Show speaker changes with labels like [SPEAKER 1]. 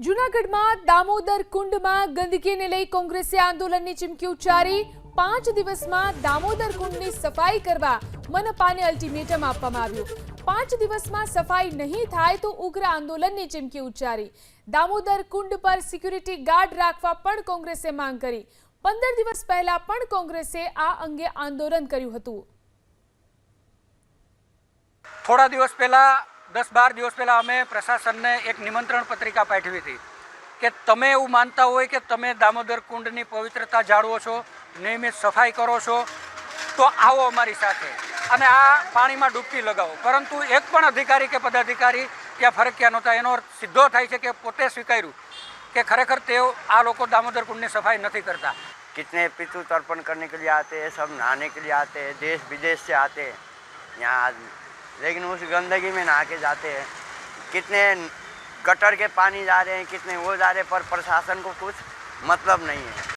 [SPEAKER 1] જૂનાગઢમાં દામોદર કુંડમાં ગંદકીને લઈ કોંગ્રેસે આંદોલનની ચીમકી ઉચ્ચારી। 5 દિવસમાં દામોદર કુંડની સફાઈ કરવા મનપાને અલ્ટિમેટમ આપવામાં આવ્યું। 5 દિવસમાં સફાઈ નહીં થાય તો ઉગ્ર આંદોલનની ચીમકી ઉચ્ચારી। દામોદર કુંડ પર સિક્યુરિટી ગાર્ડ રાખવા પણ કોંગ્રેસે માંગ કરી। 15 દિવસ પહેલા પણ કોંગ્રેસે આ અંગે આંદોલન કર્યું હતું।
[SPEAKER 2] थोड़ा दिवस पहला 10-12 दिवस पहला अमे प्रशासन ने एक निमंत्रण पत्रिका पाठवी थी कि तमे एवं मानता हो कि तमे दामोदर कुंडनी पवित्रता जाळवो छो, नियमित सफाई करो छो तो आओ अमारी साथे अने आ पाणीमां डूबकी लगावो। परंतु एक पण अधिकारी के पदाधिकारी ત્યાં ફરક્યા નહોતા। એનો અર્થ સીધો થાય છે કે પોતે સ્વીકાર્યું કે ખરેખર તેઓ આ લોકો દામોદર કુંડની સફાઈ નથી કરતા।
[SPEAKER 3] कितने पितृ तर्पण करने के लिए आते हैं, सब नहाने के लिए आते हैं, देश विदेश से आते हैं यहाँ, लेकिन उस गंदगी में नहा के जाते हैं। कितने गटर के पानी जा रहे हैं, कितने वो जा रहे हैं, पर प्रशासन को कुछ मतलब नहीं है।